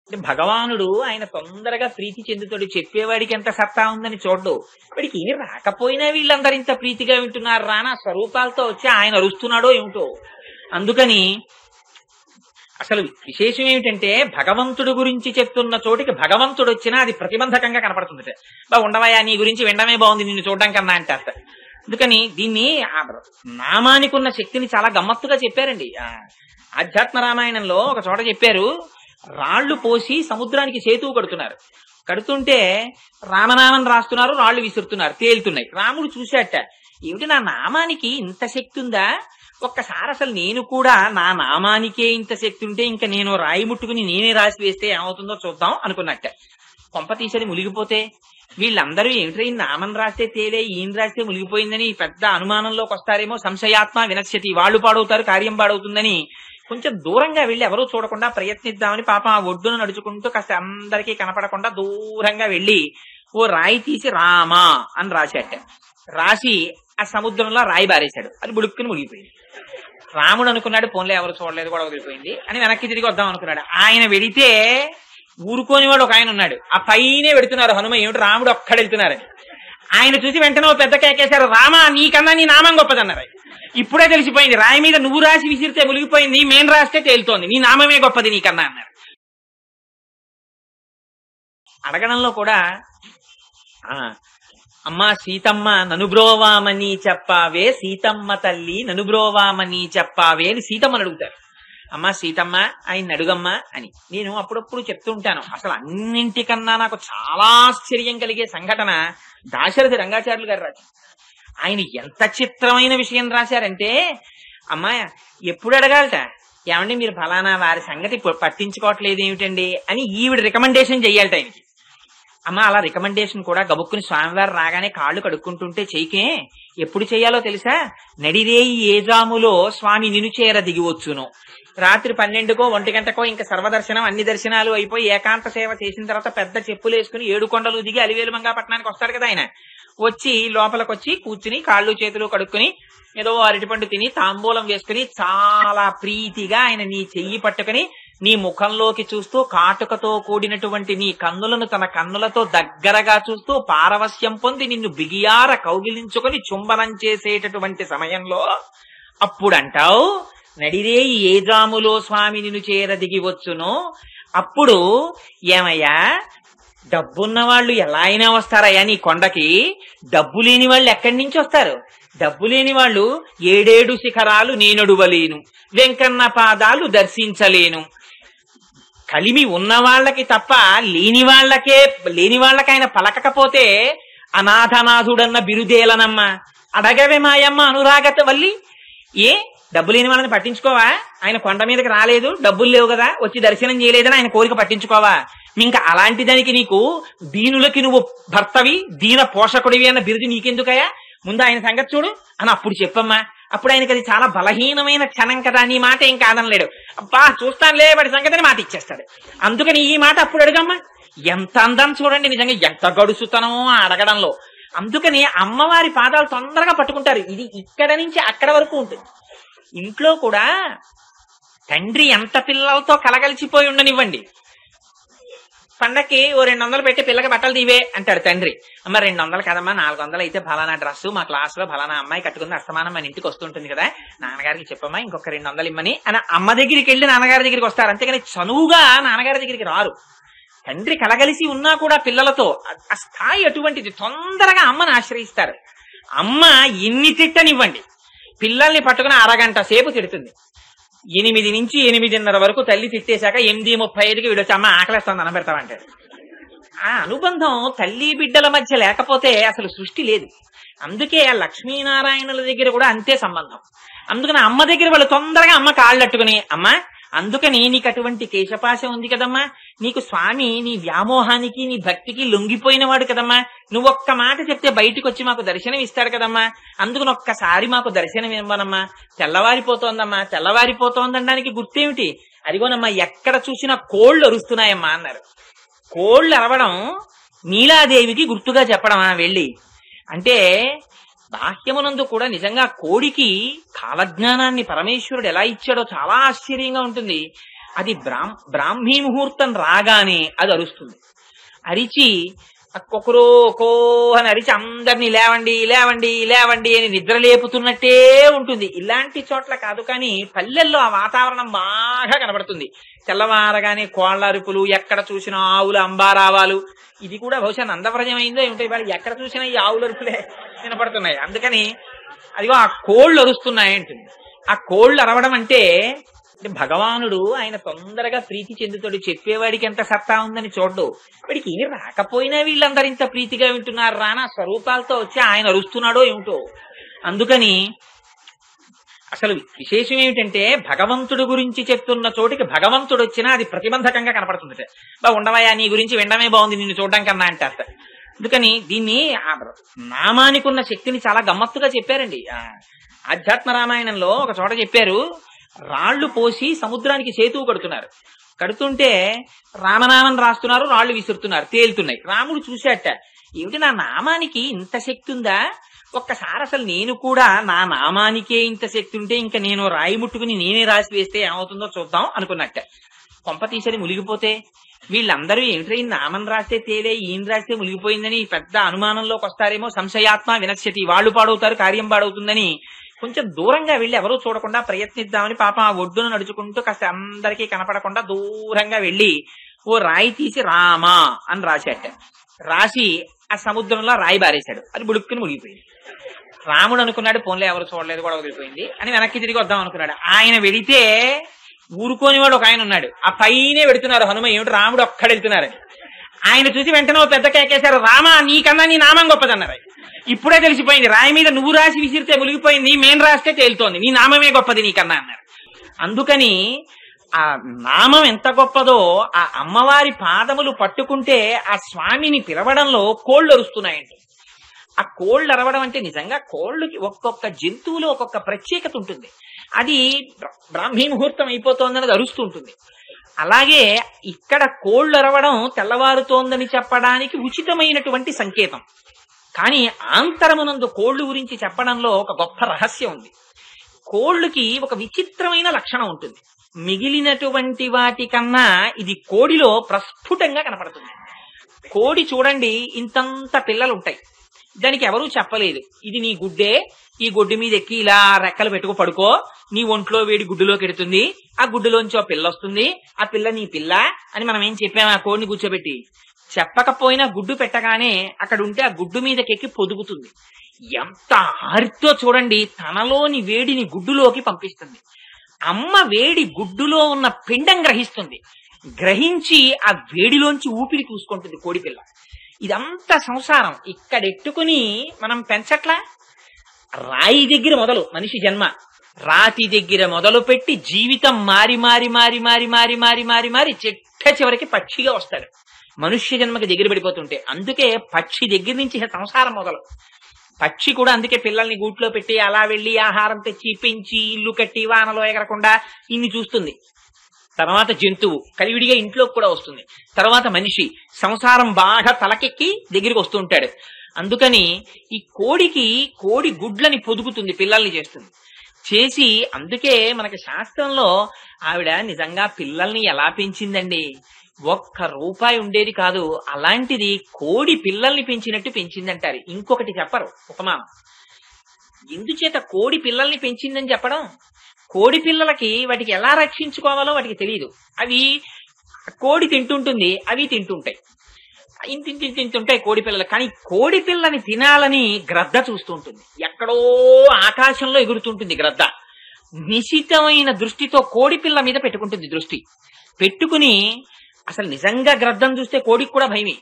అంటే భగవానుడు ఆయన తొందరగా ప్రీతి చెందుతాడు, చెప్పేవాడికి ఎంత సత్తా ఉందని చూడ్డు. వాడికి ఏమి రాకపోయినా వీళ్ళందరూ ఇంత ప్రీతిగా వింటున్నారు రానా స్వరూపాలతో వచ్చి ఆయన అరుస్తున్నాడో ఏమిటో. అందుకని అసలు విశేషం ఏమిటంటే భగవంతుడు గురించి చెప్తున్న చోటికి భగవంతుడు వచ్చినా అది ప్రతిబంధకంగా కనపడుతుంది. బా ఉండవయ్యా, నీ గురించి వినడమే బాగుంది నిన్ను చూడడం కన్నా అంటారు. అందుకని దీన్ని నామానికి ఉన్న శక్తిని చాలా గమ్మత్తుగా చెప్పారండి. ఆధ్యాత్మ రామాయణంలో ఒక చోట చెప్పారు, రాళ్లు పోసి సముద్రానికి సేతువు కడుతుంటే రామనామం రాస్తున్నారు, రాళ్లు విసురుతున్నారు, తేలుతున్నాయి. రాముడు చూశాట, ఏమిటి నా నామానికి ఇంత శక్తి ఉందా, ఒక్కసారి అసలు నేను కూడా నా నామానికే ఇంత శక్తి ఉంటే ఇంకా నేను రాయి ముట్టుకుని నేనే రాసి వేస్తే ఏమవుతుందో చూద్దాం అనుకున్నట్ట. కొంప తీసేది మునిగిపోతే వీళ్ళందరూ ఏమిటో ఈ నామం రాస్తే తేలే, ఈయన రాస్తే మునిగిపోయిందని పెద్ద అనుమానంలోకి వస్తారేమో. సంశయాత్మ వినశ్యతి, వాళ్ళు పాడవుతారు, కార్యం పాడవుతుందని కొంచెం దూరంగా వెళ్ళి ఎవరూ చూడకుండా ప్రయత్నిద్దామని పాపం ఆ ఒడ్డున నడుచుకుంటూ కాస్త అందరికీ కనపడకుండా దూరంగా వెళ్ళి ఓ రాయి తీసి రామా అని రాశాట. రాసి ఆ సముద్రంలో రాయి బారేశాడు, అది బుడుక్కుని మునిగిపోయింది. రాముడు అనుకున్నాడు, పోన్లే ఎవరు చూడలేదు కూడా వదిలిపోయింది అని వెనక్కి తిరిగి వద్దాం అనుకున్నాడు. ఆయన వెడితే ఊరుకోని వాడు ఒక ఆయన ఉన్నాడు, ఆ పైనే వెడుతున్నారు హనుమ, ఏమిటి రాముడు ఒక్కడ వెళ్తున్నారని. ఆయన చూసి వెంటనే పెద్ద కేకేశారు, రామా నీకన్నా నీ నామం గొప్పదన్నారు. ఇప్పుడే తెలిసిపోయింది, రాయి మీద నువ్వు రాసి విసిరితే మునిగిపోయింది, మేం రాస్తే తేలుతోంది, నీ నామమే గొప్పది నీకన్నా అన్నారు. అడగడంలో కూడా అమ్మా సీతమ్మ ననుబ్రోవామని చెప్పావే, సీతమ్మ తల్లి ననుబ్రోవామని చెప్పావే అని సీతమ్మని అడుగుతారు. అమ్మా సీతమ్మ ఆయన అడుగమ్మా అని నేను అప్పుడప్పుడు చెప్తుంటాను. అసలు అన్నింటికన్నా నాకు చాలా ఆశ్చర్యం కలిగే సంఘటన దాశరథి రంగాచార్యులు గారు రాశారు. ఆయన ఎంత చిత్రమైన విషయం రాశారంటే, అమ్మా ఎప్పుడు అడగాలట, ఏమండి మీరు ఫలానా వారి సంగతి పట్టించుకోవట్లేదు ఏమిటండి అని ఈవిడ రికమెండేషన్ చెయ్యాలట ఆయనకి. అమ్మ అలా రికమెండేషన్ కూడా గబుక్కుని స్వామివారు రాగానే కాళ్ళు కడుక్కుంటుంటే చెయ్యకే, ఎప్పుడు చెయ్యాలో తెలుసా, నడిరేయి ఏజాములో స్వామి నిను చేర దిగివచ్చును, రాత్రి 12కో 1 గంటకో ఇంకా సర్వదర్శనం అన్ని దర్శనాలు అయిపోయి ఏకాంత సేవ చేసిన తర్వాత పెద్ద చెప్పులు వేసుకుని 7 కొండలు దిగి అలివేలుమంగా పట్టణానికి వస్తాడు కదా ఆయన. వచ్చి లోపలికి వచ్చి కూర్చుని కాళ్ళు చేతులు కడుక్కుని ఏదో అరటిపండు తిని తాంబూలం వేసుకుని చాలా ప్రీతిగా ఆయన నీ చెయ్యి పట్టుకుని నీ ముఖంలోకి చూస్తూ కాటుకతో కూడినటువంటి నీ కన్నులను తన కన్నులతో దగ్గరగా చూస్తూ పారవస్యం పొంది నిన్ను బిగియార కౌగిలించుకొని చుంబనం చేసేటటువంటి సమయంలో అప్పుడంటావు నడిరేయి ఏ జాములో స్వామి నిన్ను చేర దిగివచ్చును. అప్పుడు ఏమయ్యా డబ్బున్న వాళ్ళు ఎలా అయినా వస్తారయ్యా నీ కొండకి, డబ్బు లేని వాళ్ళు ఎక్కడి నుంచి వస్తారు, డబ్బు లేని వాళ్ళు 7 శిఖరాలు నేనడువలేను, వెంకన్న పాదాలు దర్శించలేను, కలిమి ఉన్న వాళ్ళకి తప్ప లేని వాళ్ళకి ఆయన పలకకపోతే అనాథనాథుడన్న బిరుదేలనమ్మ, అడగవే మాయమ్మ అనురాగత వల్లి. ఏ డబ్బు లేని వాళ్ళని పట్టించుకోవా, ఆయన కొండ మీదకి రాలేదు డబ్బులు లేవు కదా వచ్చి దర్శనం చేయలేదని ఆయన కోరిక పట్టించుకోవా, ఇంకా అలాంటి దానికి నీకు దీనులకి నువ్వు భర్తవి దీన పోషకుడివి అన్న బిరుదు నీకెందుకయా, ముందు ఆయన సంగతి చూడు అని అప్పుడు చెప్పమ్మా. అప్పుడు ఆయనకి అది చాలా బలహీనమైన క్షణం కదా, నీ మాట ఏం కాదనలేడు, అబ్బా చూస్తానులే వాడి సంగతిని మాట ఇచ్చేస్తాడు. అందుకని ఈ మాట అప్పుడు అడుగమ్మా. ఎంత అందం చూడండి, నిజంగా ఎంత గడుసుతనమో అడగడంలో. అందుకని అమ్మవారి పాదాలు తొందరగా పట్టుకుంటారు. ఇది ఇక్కడ నుంచి అక్కడ వరకు ఉంటుంది. ఇంట్లో కూడా తండ్రి ఎంత పిల్లలతో కలగలిసిపోయి ఉండనివ్వండి, పండక్కి ఓ 200 పెట్టి పిల్లకి బట్టలు తీవే అంటాడు తండ్రి. అమ్మ 200 కదమ్మా 400 అయితే ఫలానా డ్రెస్సు మా క్లాస్ లో ఫలానా అమ్మాయి కట్టుకుంది అస్తమానం మన ఇంటికి వస్తుంటుంది కదా, నాన్నగారికి చెప్పమ్మా ఇంకొక 200 ఇమ్మని అని అమ్మ దగ్గరికి వెళ్ళి నాన్నగారి దగ్గరికి వస్తారు. అంతేగాని చనువుగా నాన్నగారి దగ్గరికి రారు. తండ్రి కలగలిసి ఉన్నా కూడా పిల్లలతో ఆ స్థాయి అటువంటిది, తొందరగా అమ్మని ఆశ్రయిస్తారు. అమ్మ ఎన్ని తిట్టనివ్వండి, పిల్లల్ని పట్టుకుని అరగంట సేపు తిడుతుంది. 8 నుంచి 8:30 వరకు తల్లి తిట్టేశాక 8:35కి వీడొచ్చి అమ్మ ఆకలేస్తుంది అన్నం పెడతామంటాడు. ఆ అనుబంధం తల్లి బిడ్డల మధ్య లేకపోతే అసలు సృష్టి లేదు. అందుకే ఆ లక్ష్మీనారాయణుల దగ్గర కూడా అంతే సంబంధం. అందుకని అమ్మ దగ్గర వాళ్ళు తొందరగా అమ్మ కాళ్ళు అట్టుకుని, అమ్మ అందుకని నీకు అటువంటి కేశపాశం ఉంది కదమ్మా, నీకు స్వామి నీ వ్యామోహానికి నీ భక్తికి లొంగిపోయిన వాడు కదమ్మా, నువ్వొక్క మాట చెప్తే బయటికి వచ్చి మాకు దర్శనం ఇస్తాడు కదమ్మా, అందుకని ఒక్కసారి మాకు దర్శనం ఇవ్వనమ్మా, తెల్లవారిపోతోందమ్మా. తెల్లవారిపోతోందనడానికి గుర్తేమిటి, అదిగోనమ్మా ఎక్కడ చూసినా కోళ్లు అరుస్తున్నాయమ్మా అన్నారు. కోళ్లు అరవడం నీలాదేవికి గుర్తుగా చెప్పడమా వెళ్ళి అంటే, బాహ్యమునందు కూడా నిజంగా కోడికి కాలజ్ఞానాన్ని పరమేశ్వరుడు ఎలా ఇచ్చాడో చాలా ఆశ్చర్యంగా ఉంటుంది. అది బ్రాహ్మీ ముహూర్తం రాగానే అది అరుస్తుంది. అరిచి కొకరో అని అరిచి అందరినీ లేవండి లేవండి లేవండి అని నిద్ర లేపుతున్నట్టే ఉంటుంది. ఇలాంటి చోట్ల కాదు, కానీ పల్లెల్లో ఆ వాతావరణం బాగా కనబడుతుంది. తెల్లవారగానే కోళ్ల అరుపులు, ఎక్కడ చూసినా ఆవుల అంబారావాలు. ఇది కూడా బహుశా నందవ్రజమైందో ఏమిటో, ఇవాళ ఎక్కడ చూసినా ఈ ఆవుల అరుపులే వినపడుతున్నాయి. అందుకని అదిగో ఆ కోళ్లు అరుస్తున్నాయి అంటుంది. ఆ కోళ్లు అరవడం అంటే భగవానుడు ఆయన తొందరగా ప్రీతి చెందుతాడు. చెప్పేవాడికి ఎంత సత్తా ఉందని చూడ్డు. వాడికి ఏమి రాకపోయినా వీళ్ళందరూ ఇంత ప్రీతిగా వింటున్నారు రానా స్వరూపాలతో వచ్చి ఆయన అరుస్తున్నాడో ఏమిటో. అందుకని అసలు విశేషం ఏమిటంటే భగవంతుడు గురించి చెప్తున్న చోటికి భగవంతుడు వచ్చినా అది ప్రతిబంధకంగా కనపడుతుంది. ఉండవయ్యా, నీ గురించి వినడమే బాగుంది, నిన్ను చూడడం కన్నా అంటారు. అందుకని దీన్ని నామానికి ఉన్న శక్తిని చాలా గమ్మత్తుగా చెప్పారండి. ఆధ్యాత్మ రామాయణంలో ఒక చోట చెప్పారు, రాళ్లు పోసి సముద్రానికి సేతువు కడుతున్నారు. కడుతుంటే రామనామం రాస్తున్నారు, రాళ్లు విసురుతున్నారు, తేలుతున్నాయి. రాముడు చూశాట, ఏమిటి నా నామానికి ఇంత శక్తి ఉందా? ఒక్కసారి అసలు నేను కూడా నా నామానికే ఇంత శక్తి ఉంటే ఇంకా నేను రాయి ముట్టుకుని నేనే రాసి వేస్తే ఏమవుతుందో చూద్దాం అనుకున్నట్ట. కొంప తీసని మునిగిపోతే వీళ్ళందరూ ఏమిటో ఈ నామం రాస్తే తేలే, ఈయన రాస్తే మునిగిపోయిందని పెద్ద అనుమానంలోకి వస్తారేమో. సంశయాత్మ వినశ్యతి, వాళ్ళు పాడవుతారు, కార్యం పాడవుతుందని కొంచెం దూరంగా వెళ్ళి ఎవరూ చూడకుండా ప్రయత్నిద్దామని పాపం ఆ ఒడ్డున నడుచుకుంటూ కాస్త అందరికీ కనపడకుండా దూరంగా వెళ్ళి ఓ రాయి తీసి రామా అని రాశాట. రాసి ఆ సముద్రంలో రాయి బారేశాడు. అది బుడుక్కుని మునిగిపోయింది. రాముడు అనుకున్నాడు, పోన్లే ఎవరు చూడలేదు కూడా వదిలిపోయింది అని వెనక్కి తిరిగి వద్దాం అనుకున్నాడు. ఆయన వెడితే ఊరుకోని వాడు ఒక ఆయన ఉన్నాడు, ఆ పైనే వెడుతున్నారు హనుమ, ఏమిటి రాముడు ఒక్కడ వెళ్తున్నారు. ఆయన చూసి వెంటనే ఓ పెద్ద కేకేశారు, రామా నీకన్నా నీ నామం గొప్పదన్నారు. ఇప్పుడే తెలిసిపోయింది, రాయి మీద నువ్వు రాసి విసిరితే మునిగిపోయింది, మేం రాస్తే తేలుతోంది, నీ నామమే గొప్పది నీకన్నా అన్నారు. అందుకని ఆ నామం ఎంత గొప్పదో ఆ అమ్మవారి పాదములు పట్టుకుంటే ఆ స్వామిని పిలవడంలో కోళ్లు అరుస్తున్నాయండి. ఆ కోళ్లు అరవడం అంటే నిజంగా కోళ్ళకి ఒక్కొక్క జంతువులో ఒక్కొక్క ప్రత్యేకత ఉంటుంది. అది బ్రాహ్మీ ముహూర్తం అయిపోతోందన్నది అరుస్తూ ఉంటుంది. అలాగే ఇక్కడ కోళ్లు అరవడం తెల్లవారుతోందని చెప్పడానికి ఉచితమైనటువంటి సంకేతం. కానీ ఆంతరమునందు కోళ్లు గురించి చెప్పడంలో ఒక గొప్ప రహస్యం ఉంది. కోళ్ళకి ఒక విచిత్రమైన లక్షణం ఉంటుంది. మిగిలినటువంటి వాటికన్నా ఇది కోడిలో ప్రస్ఫుటంగా కనపడుతుంది. కోడి చూడండి, ఇంతంత పిల్లలు ఉంటాయి, దానికి ఎవరూ చెప్పలేదు ఇది నీ గుడ్డే, ఈ గుడ్డు మీద ఎక్కి ఇలా రెక్కలు పెట్టుకు పడుకో, నీ ఒంట్లో వేడి గుడ్డులోకి ఎడుతుంది, ఆ గుడ్డులోంచి పిల్ల వస్తుంది, ఆ పిల్ల నీ పిల్ల అని మనం ఏం చెప్పాము ఆ కోడిని కూర్చోబెట్టి. చెప్పకపోయినా గుడ్డు పెట్టగానే అక్కడ ఉంటే ఆ గుడ్డు మీదకెక్కి పొదుగుతుంది. ఎంత ఆర్తో చూడండి, తనలోని వేడిని గుడ్డులోకి పంపిస్తుంది. అమ్మ వేడి గుడ్డులో ఉన్న పిండం గ్రహిస్తుంది, గ్రహించి ఆ వేడిలోంచి ఊపిరి చూసుకుంటుంది కోడిపిల్ల. ఇదంతా సంసారం ఇక్కడెట్టుకుని మనం పెంచట్లా. రాయి దగ్గర మొదలు మనిషి జన్మ, రాతి దగ్గర మొదలు పెట్టి జీవితం మారి మారి మారి మారి మారి మారి మారి మారి చిట్ట చివరికి పక్షిగా వస్తాడు మనుష్య జన్మకి దగ్గర పడిపోతుంటే. అందుకే పక్షి దగ్గర నుంచి సంసారం మొదలు. పక్షి కూడా అందుకే పిల్లల్ని గూట్లో పెట్టి అలా వెళ్ళి ఆహారం తెచ్చి పెంచి ఇల్లు కట్టి వానలో ఎగరకుండా ఇన్ని చూస్తుంది. తర్వాత జంతువు కలివిడిగా ఇంట్లోకి కూడా వస్తుంది. తర్వాత మనిషి సంసారం బాగా తలకెక్కి దగ్గరికి వస్తూ ఉంటాడు. అందుకని ఈ కోడి గుడ్లని పొదుగుతుంది, పిల్లల్ని చేస్తుంది. చేసి అందుకే మనకి శాస్త్రంలో ఆవిడ నిజంగా పిల్లల్ని ఎలా పెంచిందండి, ₹1 ఉండేది కాదు, అలాంటిది కోడి పిల్లల్ని పెంచినట్టు పెంచిందంటారు. ఇంకొకటి చెప్పరు ఉపమానం. ఎందుచేత కోడి పిల్లల్ని పెంచిందని చెప్పడం, కోడి పిల్లలకి వాటికి ఎలా రక్షించుకోవాలో వాటికి తెలియదు. అవి కోడి తింటుంటుంది, అవి తింటుంటాయి, ఇంతింతుంటాయి కోడి పిల్లలు. కానీ కోడి పిల్లని తినాలని గ్రద్ద చూస్తూ ఉంటుంది. ఎక్కడో ఆకాశంలో ఎగురుతుంటుంది గ్రద్ద. నిశితమైన దృష్టితో కోడి పిల్ల మీద పెట్టుకుంటుంది దృష్టి. పెట్టుకుని అసలు నిజంగా గ్రద్దను చూస్తే కోడికి కూడా భయమే.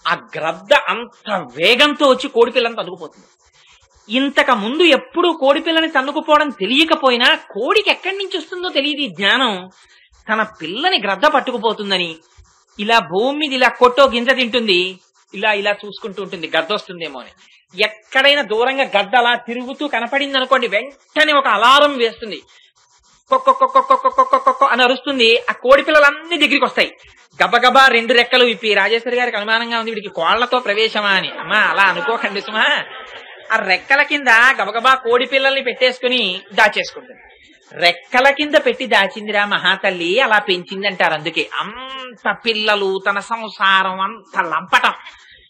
ఆ గ్రద్ద అంత వేగంతో వచ్చి కోడి పిల్లని తన్నుకుపోతుంది. ఇంతకు ముందు ఎప్పుడు కోడి పిల్లని తన్నుకుపోవడం తెలియకపోయినా కోడికి ఎక్కడి నుంచి వస్తుందో తెలియదు ఈ జ్ఞానం. తన పిల్లని గ్రద్ద పట్టుకుపోతుందని ఇలా భూమి మీద ఇలా కొట్టో గింజ తింటుంది, ఇలా ఇలా చూసుకుంటూ ఉంటుంది గద్ద వస్తుందేమో అని. ఎక్కడైనా దూరంగా గద్ద అలా తిరుగుతూ కనపడింది అనుకోండి, వెంటనే ఒక అలారం వేస్తుంది, కొక్కొక్కొక్కొక్కొక్కొక్కొక్కొక్కొ అని అరుస్తుంది. ఆ కోడి పిల్లలన్నీ దగ్గరికి వస్తాయి. గబగబా 2 రెక్కలు విప్పి, రాజేశ్వరి గారికి అనుమానంగా ఉంది వీడికి కోళ్లతో ప్రవేశమా అని. అమ్మా అలా అనుకోకండి సుమా. ఆ రెక్కల కింద గబగబా కోడి పిల్లల్ని పెట్టేసుకుని దాచేసుకుంటుంది. రెక్కల కింద పెట్టి దాచిందిరా మహాతల్లి, అలా పెంచిందంటారు. అందుకే అంత పిల్లలు, తన సంసారం అంత లంపటం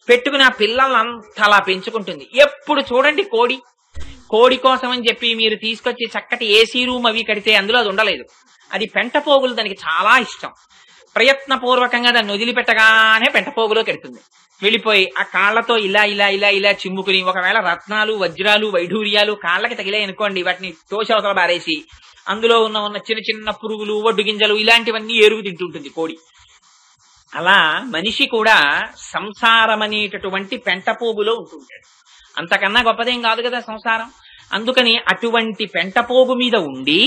పెట్టుకుని ఆ పిల్లల్ని అంత అలా పెంచుకుంటుంది. ఎప్పుడు చూడండి కోడి కోసం అని చెప్పి మీరు తీసుకొచ్చి చక్కటి ఏసీ రూమ్ అవి కడితే అందులో అది ఉండలేదు. అది పెంటపోగులు దానికి చాలా ఇష్టం. ప్రయత్నపూర్వకంగా దాన్ని వదిలిపెట్టగానే పెంటపోగులో కడుతుంది. వెళ్ళిపోయి ఆ కాళ్లతో ఇలా ఇలా ఇలా ఇలా చిమ్ముకుని, ఒకవేళ రత్నాలు, వజ్రాలు, వైఢూర్యాలు కాళ్ళకి తగిలాయి అనుకోండి, వాటిని తోచవతల బారేసి అందులో ఉన్న చిన్న చిన్న పురుగులు, ఒడ్డు గింజలు ఇలాంటివన్నీ ఏరుగు తింటుంటుంది కోడి. అలా మనిషి కూడా సంసారం అనేటటువంటి పెంటపోగులో ఉంటుంటాడు. అంతకన్నా గొప్పదేం కాదు కదా సంసారం. అందుకని అటువంటి పెంటపోగు మీద ఉండి,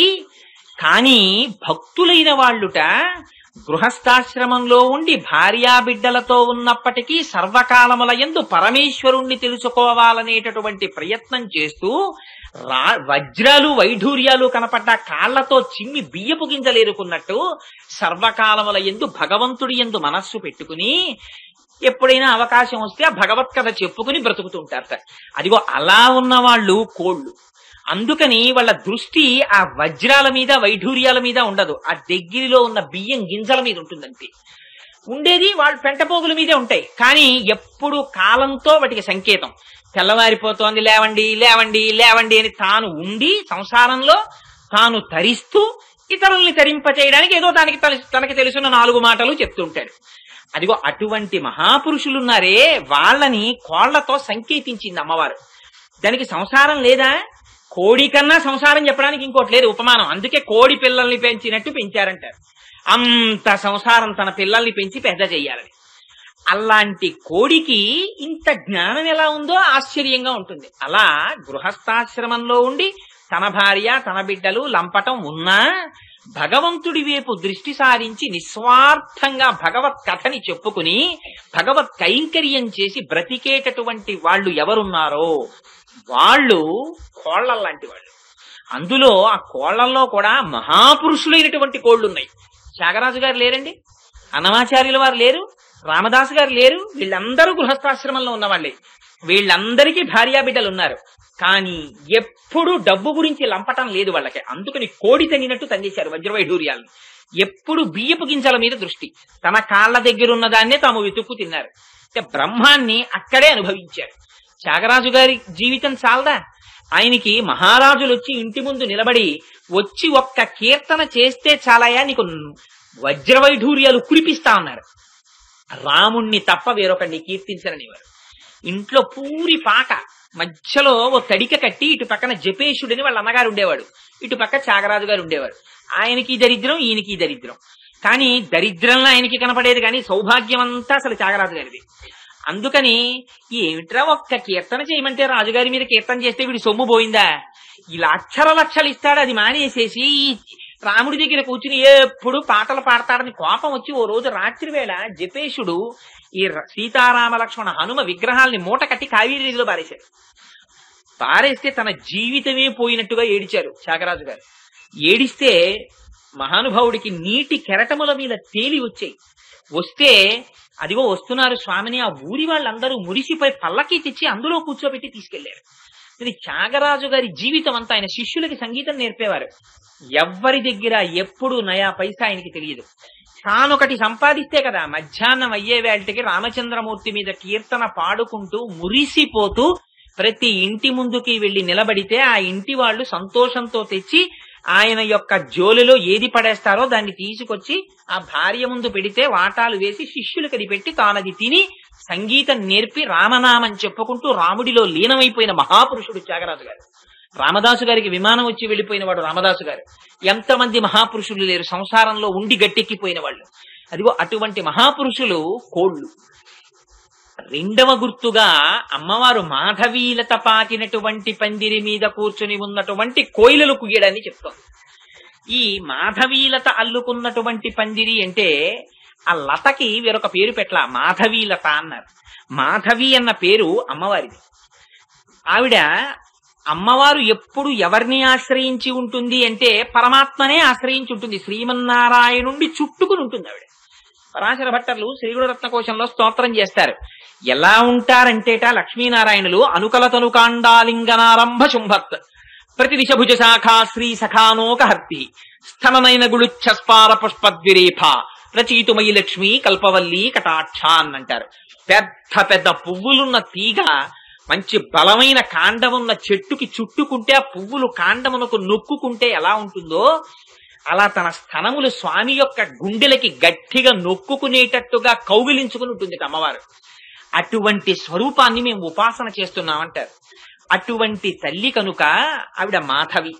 కానీ భక్తులైన వాళ్ళుట గృహస్థాశ్రమంలో ఉండి భార్యాబిడ్డలతో ఉన్నప్పటికీ సర్వకాలముల యందు పరమేశ్వరుణ్ణి తెలుసుకోవాలనేటటువంటి ప్రయత్నం చేస్తూ వజ్రాలు, వైఢూర్యాలు కనపడ్డ కాళ్లతో చిమ్మి బియ్యపు గింజలేరుకున్నట్టు సర్వకాలముల యందు భగవంతుడి యందు మనస్సు పెట్టుకుని ఎప్పుడైనా అవకాశం వస్తే ఆ భగవత్ కథ చెప్పుకుని బ్రతుకుతుంటారట. అదిగో అలా ఉన్న వాళ్ళు కోళ్ళు. అందుకని వాళ్ళ దృష్టి ఆ వజ్రాల మీద, వైఢూర్యాల మీద ఉండదు, ఆ దగ్గరలో ఉన్న బియ్యం గింజల మీద ఉంటుందంటే. ఉండేది వాళ్ళు పెంటపోగుల మీదే ఉంటాయి, కానీ ఎప్పుడు కాలంతో వాటికి సంకేతం. తెల్లవారిపోతోంది, లేవండి లేవండి లేవండి అని తాను ఉండి సంసారంలో తాను తరిస్తూ ఇతరుల్ని తరింపచేయడానికి ఏదో తనకి తెలుసున్న 4 మాటలు చెప్తుంటాడు. అదిగో అటువంటి మహాపురుషులున్నారే, వాళ్ళని కోళ్లతో సంకేతించింది అమ్మవారు. దానికి సంసారం లేదా? కోడి కన్నా సంసారం చెప్పడానికి ఇంకోటి లేదు ఉపమానం. అందుకే కోడి పిల్లల్ని పెంచినట్టు పెంచారంటారు. అంత సంసారం తన పిల్లల్ని పెంచి పెద్ద చెయ్యాలని. అలాంటి కోడికి ఇంత జ్ఞానం ఎలా ఉందో ఆశ్చర్యంగా ఉంటుంది. అలా గృహస్థాశ్రమంలో ఉండి తన భార్య, తన బిడ్డలు లంపటం ఉన్నా భగవంతుడి వైపు దృష్టి సారించి నిస్వార్థంగా భగవత్ కథని చెప్పుకుని భగవత్ కైంకర్యం చేసి బ్రతికేటటువంటి వాళ్ళు ఎవరున్నారో వాళ్ళు కోళ్లలాంటి వాళ్ళు. అందులో ఆ కోళ్లల్లో కూడా మహాపురుషులైనటువంటి కోళ్లున్నాయి. త్యాగరాజు గారు లేరండి, అన్నమాచార్యుల వారు లేరు, రామదాసు గారు లేరు. వీళ్ళందరూ గృహస్థాశ్రమంలో ఉన్నవాళ్లే. వీళ్ళందరికీ భార్యాబిడ్డలు ఉన్నారు. కానీ ఎప్పుడు డబ్బు గురించి లంపటం లేదు వాళ్ళకి. అందుకని కోడి తన్నినట్టు తన్నేశారు వజ్రవైఢూర్యాలను. ఎప్పుడు బియ్యపు గింజల మీద దృష్టి, తన కాళ్ల దగ్గర ఉన్న దాన్నే తాము వెతుక్కు తిన్నారు. బ్రహ్మాన్ని అక్కడే అనుభవించారు. త్యాగరాజు గారి జీవితం చాలదా? ఆయనకి మహారాజులు వచ్చి ఇంటి ముందు నిలబడి వచ్చి ఒక్క కీర్తన చేస్తే చాలయా, నీకు వజ్రవైఢూర్యాలు కురిపిస్తా ఉన్నారు. రాముణ్ణి తప్ప వేరొకడిని కీర్తించరనివారు. ఇంట్లో పూరి పాక మధ్యలో ఓ తడిక కట్టి ఇటు పక్కన జపేశుడని వాళ్ళ అన్నగారు ఉండేవాడు, ఇటు పక్క త్యాగరాజు గారు ఉండేవారు. ఆయనకి దరిద్రం, ఈయనకి దరిద్రం. కానీ దరిద్రంలో ఆయనకి కనపడేది, కానీ సౌభాగ్యం అంతా అసలు త్యాగరాజు గారిది. అందుకని ఏమిట్రా ఒక్క కీర్తన చేయమంటే రాజుగారి మీద కీర్తన చేస్తే వీడి సొమ్ము పోయిందా, ఇలా లక్షలు ఇస్తాడు, అది మానేసేసి రాముడి దగ్గర కూర్చుని ఎప్పుడు పాటలు పాడతాడని కోపం వచ్చి ఓ రోజు రాత్రి వేళ జపేశుడు ఈ సీతారామ లక్ష్మణ హనుమ విగ్రహాల్ని మూట కట్టి కావేరీ నదిలో పారేశాడు. పారేస్తే తన జీవితమే పోయినట్టుగా ఏడిచారు త్యాగరాజు గారు. ఏడిస్తే మహానుభావుడికి నీటి కెరటముల మీద తేలి వచ్చాయి. వస్తే అదిగో వస్తున్నారు స్వామిని ఆ ఊరి వాళ్ళందరూ మురిసిపోయి పల్లకి తెచ్చి అందులో కూర్చోబెట్టి తీసుకెళ్లారు. ఇది త్యాగరాజు గారి జీవితం అంతా. ఆయన శిష్యులకి సంగీతం నేర్పేవారు. ఎవ్వరి దగ్గర ఎప్పుడు నయా పైసా ఆయనకి తెలియదు. తానొకటి సంపాదిస్తే కదా మధ్యాహ్నం అయ్యే వేళటికి రామచంద్రమూర్తి మీద కీర్తన పాడుకుంటూ మురిసిపోతూ ప్రతి ఇంటి ముందుకి వెళ్లి నిలబడితే ఆ ఇంటి వాళ్ళు సంతోషంతో తెచ్చి ఆయన యొక్క జోలిలో ఏది పడేస్తారో దాన్ని తీసుకొచ్చి ఆ భార్య ముందు పెడితే వాటాలు వేసి శిష్యులకది పెట్టి తానది తిని సంగీతం నేర్పి రామనామం చెప్పుకుంటూ రాముడిలో లీనమైపోయిన మహాపురుషుడు త్యాగరాజు గారు. రామదాసు గారికి విమానం వచ్చి వెళ్లిపోయిన వాడు రామదాసు గారు. ఎంతమంది మహాపురుషులు లేరు సంసారంలో ఉండి గట్టెక్కిపోయిన వాళ్ళు. అదిగో అటువంటి మహాపురుషులు కోళ్లు. రెండవ గుర్తుగా అమ్మవారు మాధవీలత పాకినటువంటి పందిరి మీద కూర్చుని ఉన్నటువంటి కోయిలలు కుయ్యడాన్ని చెప్తోంది. ఈ మాధవీలత అల్లుకున్నటువంటి పందిరి అంటే ఆ లతకి వేరొక పేరు పెట్టలా, మాధవీలత అన్నారు. మాధవి అన్న పేరు అమ్మవారిది. ఆవిడ అమ్మవారు ఎప్పుడు ఎవరిని ఆశ్రయించి ఉంటుంది అంటే పరమాత్మనే ఆశ్రయించి ఉంటుంది. శ్రీమన్నారాయణుండి చుట్టుకుని ఉంటుంది ఆవిడ. పరాశర భట్టర్లు శ్రీగుణ రత్నకోశంలో స్తోత్రం చేస్తారు. ఎలా ఉంటారంటేట లక్ష్మీనారాయణులు అనుకల తనుకాండాలింగనారంభ శుంభత్. ప్రతి దిశభుజ శాఖా శ్రీ సఖానోకహర్తి స్థననైన గుళుచ్ఛస్పార పుష్పద్విరేఫ రచయితుమయి లక్ష్మి కల్పవల్లి కటాక్ష అని అంటారు. పెద్ద పెద్ద పువ్వులున్న తీగ మంచి బలమైన కాండమున్న చెట్టుకి చుట్టుకుంటే ఆ పువ్వులు కాండమునకు నొక్కుకుంటే ఎలా ఉంటుందో అలా తన స్థనములు స్వామి యొక్క గుండెలకి గట్టిగా నొక్కుకునేటట్టుగా కౌగిలించుకుని ఉంటుంది అమ్మవారు. అటువంటి స్వరూపాన్ని మేము ఉపాసన చేస్తున్నామంటారు. అటువంటి తల్లి కనుక ఆవిడ మాధవి.